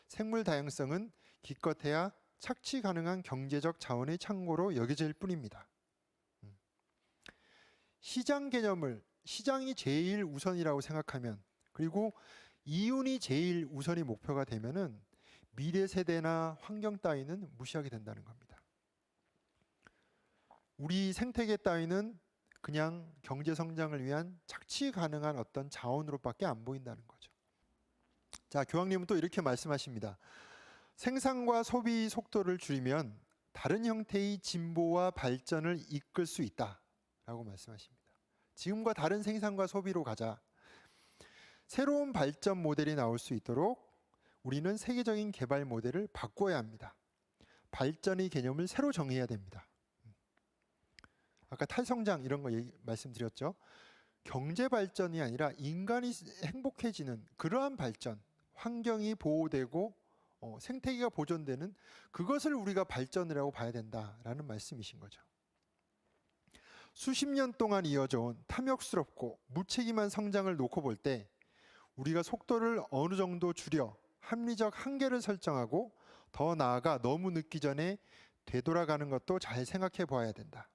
생물 다양성은 기껏해야 착취 가능한 경제적 자원의 창고로 여겨질 뿐입니다. 시장 개념을 시장이 제일 우선이라고 생각하면, 그리고 이윤이 제일 우선이 목표가 되면은 미래 세대나 환경 따위는 무시하게 된다는 겁니다. 우리 생태계 따위는 그냥 경제 성장을 위한 착취 가능한 어떤 자원으로밖에 안 보인다는 거죠. 자, 교황님은 또 이렇게 말씀하십니다. 생산과 소비 속도를 줄이면 다른 형태의 진보와 발전을 이끌 수 있다라고 말씀하십니다. 지금과 다른 생산과 소비로 가자. 새로운 발전 모델이 나올 수 있도록 우리는 세계적인 개발 모델을 바꿔야 합니다. 발전의 개념을 새로 정해야 됩니다. 아까 탈성장 이런 거 말씀드렸죠. 경제 발전이 아니라 인간이 행복해지는 그러한 발전, 환경이 보호되고 생태계가 보존되는 그것을 우리가 발전이라고 봐야 된다라는 말씀이신 거죠. 수십 년 동안 이어져 온 탐욕스럽고 무책임한 성장을 놓고 볼 때 우리가 속도를 어느 정도 줄여 합리적 한계를 설정하고 더 나아가 너무 늦기 전에 되돌아가는 것도 잘 생각해 보아야 된다.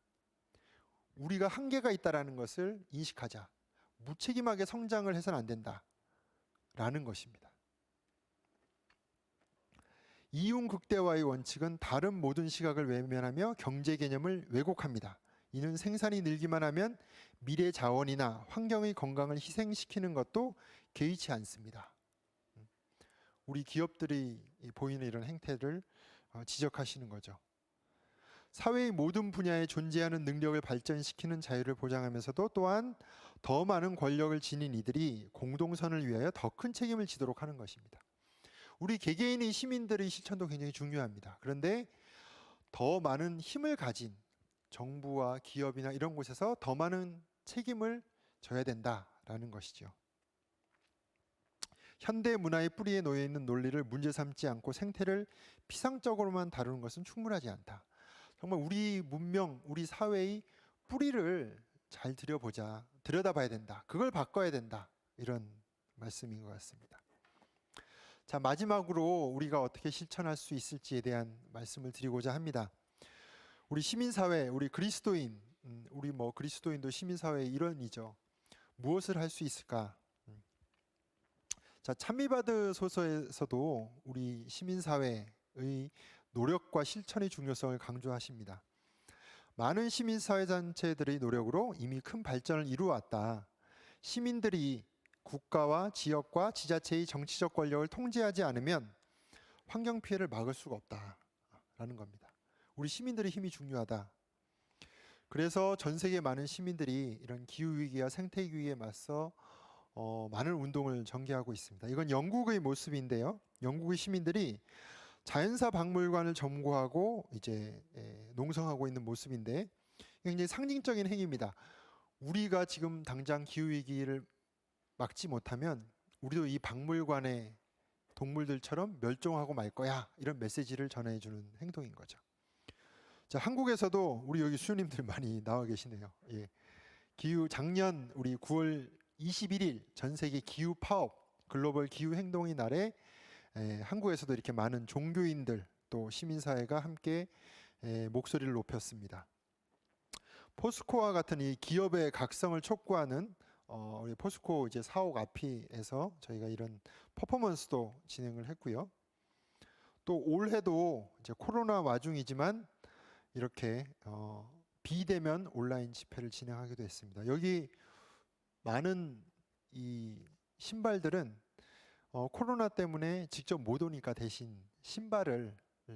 우리가 한계가 있다라는 것을 인식하자. 무책임하게 성장을 해서는 안 된다라는 것입니다. 이윤 극대화의 원칙은 다른 모든 시각을 외면하며 경제 개념을 왜곡합니다. 이는 생산이 늘기만 하면 미래 자원이나 환경의 건강을 희생시키는 것도 개의치 않습니다. 우리 기업들이 보이는 이런 행태를 지적하시는 거죠. 사회의 모든 분야에 존재하는 능력을 발전시키는 자유를 보장하면서도 또한 더 많은 권력을 지닌 이들이 공동선을 위하여 더 큰 책임을 지도록 하는 것입니다. 우리 개개인의 시민들의 실천도 굉장히 중요합니다. 그런데 더 많은 힘을 가진 정부와 기업이나 이런 곳에서 더 많은 책임을 져야 된다라는 것이죠. 현대 문화의 뿌리에 놓여 있는 논리를 문제 삼지 않고 생태를 피상적으로만 다루는 것은 충분하지 않다. 정말 우리 문명, 우리 사회의 뿌리를 잘 들여다봐야 된다. 그걸 바꿔야 된다. 이런 말씀인 것 같습니다. 자, 마지막으로 우리가 어떻게 실천할 수 있을지에 대한 말씀을 드리고자 합니다. 우리 시민사회, 우리 그리스도인, 우리 그리스도인도 시민사회의 일원이죠. 무엇을 할 수 있을까? 자, 찬미받으소서에서도 우리 시민사회의 노력과 실천의 중요성을 강조하십니다. 많은 시민사회단체들의 노력으로 이미 큰 발전을 이루어왔다. 시민들이 국가와 지역과 지자체의 정치적 권력을 통제하지 않으면 환경 피해를 막을 수가 없다라는 겁니다. 우리 시민들의 힘이 중요하다. 그래서 전 세계 많은 시민들이 이런 기후위기와 생태위기에 맞서 많은 운동을 전개하고 있습니다. 이건 영국의 모습인데요. 영국의 시민들이 자연사 박물관을 점거하고 이제 농성하고 있는 모습인데 굉장히 상징적인 행위입니다. 우리가 지금 당장 기후위기를 막지 못하면 우리도 이 박물관의 동물들처럼 멸종하고 말 거야, 이런 메시지를 전해주는 행동인 거죠. 자, 한국에서도 우리 여기 수녀님들 많이 나와 계시네요. 예. 작년 우리 9월 21일 전 세계 기후 파업 글로벌 기후 행동의 날에 한국에서도 이렇게 많은 종교인들 또 시민사회가 함께 목소리를 높였습니다. 포스코와 같은 이 기업의 각성을 촉구하는 우리 포스코 이제 사옥 앞에서 저희가 이런 퍼포먼스도 진행을 했고요. 또 올해도 이제 코로나 와중이지만 이렇게 비대면 온라인 집회를 진행하기도 했습니다. 여기 많은 이 신발들은 코로나 때문에 직접 못 오니까 대신 신발을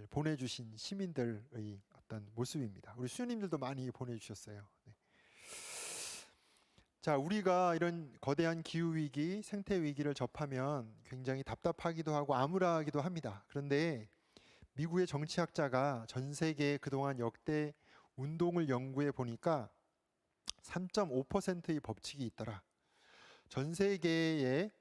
보내주신 시민들의 어떤 모습입니다. 우리 수녀님들도 많이 보내주셨어요. 네. 자, 우리가 이런 거대한 기후위기, 생태위기를 접하면 굉장히 답답하기도 하고 암울하기도 합니다. 그런데 미국의 정치학자가 전 세계에 그동안 역대 운동을 연구해 보니까 3.5%의 법칙이 있더라. 전 세계의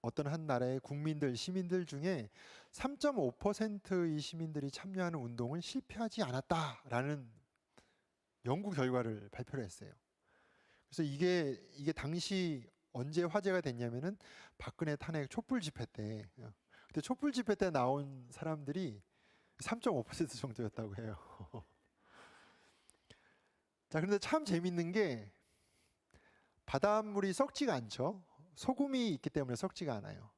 어떤 한 나라의 국민들, 시민들 중에 3.5%의 시민들이 참여하는 운동은 실패하지 않았다라는 연구 결과를 발표를 했어요. 그래서 이게 당시 언제 화제가 됐냐면은 박근혜 탄핵 촛불 집회 때. 그때 촛불 집회 때 나온 사람들이 3.5% 정도였다고 해요. 자, 그런데 참 재밌는 게 바닷물이 썩지가 않죠. 소금이 있기 때문에 썩지가 않아요.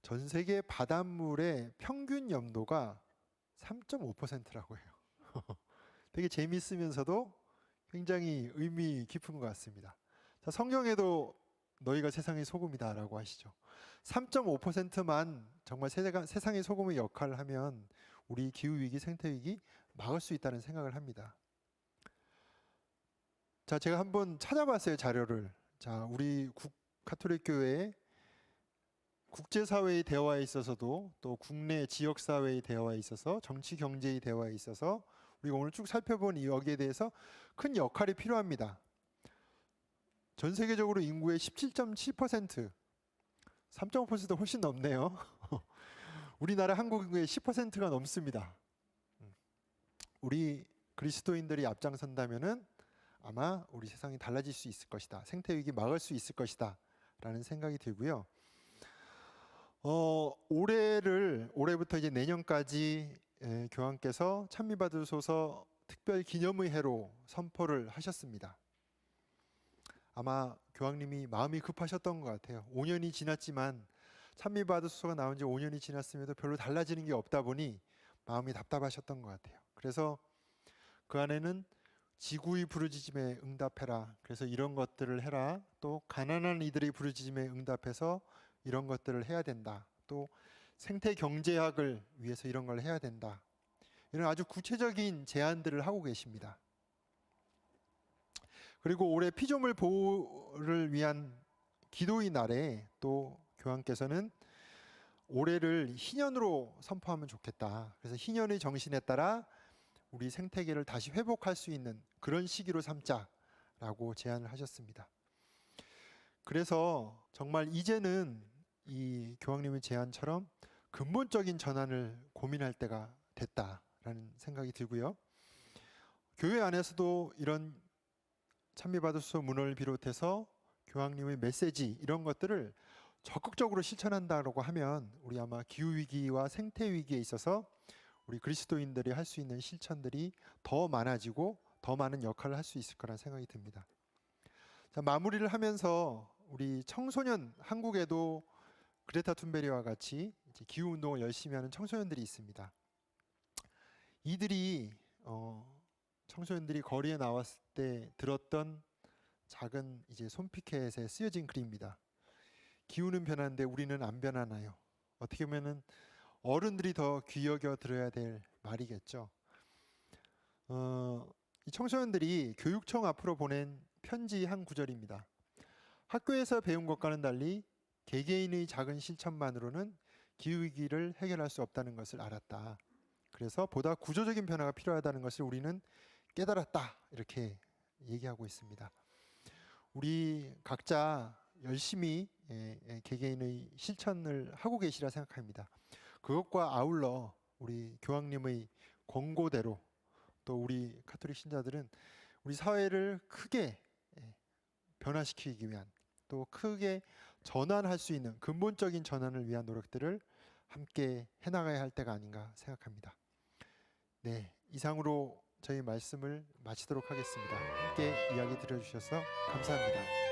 전 세계 바닷물의 평균 염도가 3.5%라고 해요. 되게 재미있으면서도 굉장히 의미 깊은 것 같습니다. 자, 성경에도 너희가 세상의 소금이다라고 하시죠. 3.5%만 정말 세상의 소금의 역할을 하면 우리 기후위기, 생태위기 막을 수 있다는 생각을 합니다. 자, 제가 한번 찾아봤어요, 자료를. 자, 우리 가톨릭 교회의 국제사회의 대화에 있어서도 또 국내 지역사회의 대화에 있어서 정치 경제의 대화에 있어서 우리가 오늘 쭉 살펴본 여기에 대해서 큰 역할이 필요합니다. 전 세계적으로 인구의 17.7%, 3.5%도 훨씬 넘네요. 우리나라 한국의 10%가 넘습니다. 우리 그리스도인들이 앞장선다면은 아마 우리 세상이 달라질 수 있을 것이다. 생태위기 막을 수 있을 것이다. 라는 생각이 들고요. 올해부터 이제 내년까지 교황께서 찬미받으소서 특별 기념의 해로 선포를 하셨습니다. 아마 교황님이 마음이 급하셨던 것 같아요. 5년이 지났지만 찬미받으소서가 나온 지 5년이 지났음에도 별로 달라지는 게 없다 보니 마음이 답답하셨던 것 같아요. 그래서 그 안에는 지구의 부르짖음에 응답해라. 그래서 이런 것들을 해라. 또 가난한 이들의 부르짖음에 응답해서 이런 것들을 해야 된다. 또 생태 경제학을 위해서 이런 걸 해야 된다. 이런 아주 구체적인 제안들을 하고 계십니다. 그리고 올해 피조물 보호를 위한 기도의 날에 또 교황께서는 올해를 희년으로 선포하면 좋겠다. 그래서 희년의 정신에 따라 우리 생태계를 다시 회복할 수 있는 그런 시기로 삼자라고 제안을 하셨습니다. 그래서 정말 이제는 이 교황님의 제안처럼 근본적인 전환을 고민할 때가 됐다. 생각이 들고요. 교회 안에서도 이런 찬미받으소서 문헌을 비롯해서 교황님의 메시지 이런 것들을 적극적으로 실천한다고 하면 우리 아마 기후위기와 생태위기에 있어서 우리 그리스도인들이 할 수 있는 실천들이 더 많아지고 더 많은 역할을 할 수 있을 거란 생각이 듭니다. 자, 마무리를 하면서 우리 청소년, 한국에도 그레타 툰베리와 같이 이제 기후운동을 열심히 하는 청소년들이 있습니다. 이들이 청소년들이 거리에 나왔을 때 들었던 작은 이제 손피켓에 쓰여진 글입니다. 기후는 변하는데 우리는 안 변하나요? 어떻게 보면은 어른들이 더 귀 여겨 들어야 될 말이겠죠. 이 청소년들이 교육청 앞으로 보낸 편지 한 구절입니다. 학교에서 배운 것과는 달리 개개인의 작은 실천만으로는 기후위기를 해결할 수 없다는 것을 알았다. 그래서 보다 구조적인 변화가 필요하다는 것을 우리는 깨달았다. 이렇게 얘기하고 있습니다. 우리 각자 열심히 개개인의 실천을 하고 계시라 생각합니다. 그것과 아울러 우리 교황님의 권고대로 또 우리 가톨릭 신자들은 우리 사회를 크게 변화시키기 위한 또 크게 전환할 수 있는 근본적인 전환을 위한 노력들을 함께 해나가야 할 때가 아닌가 생각합니다. 네, 이상으로 저희 말씀을 마치도록 하겠습니다. 함께 이야기 들어주셔서 감사합니다.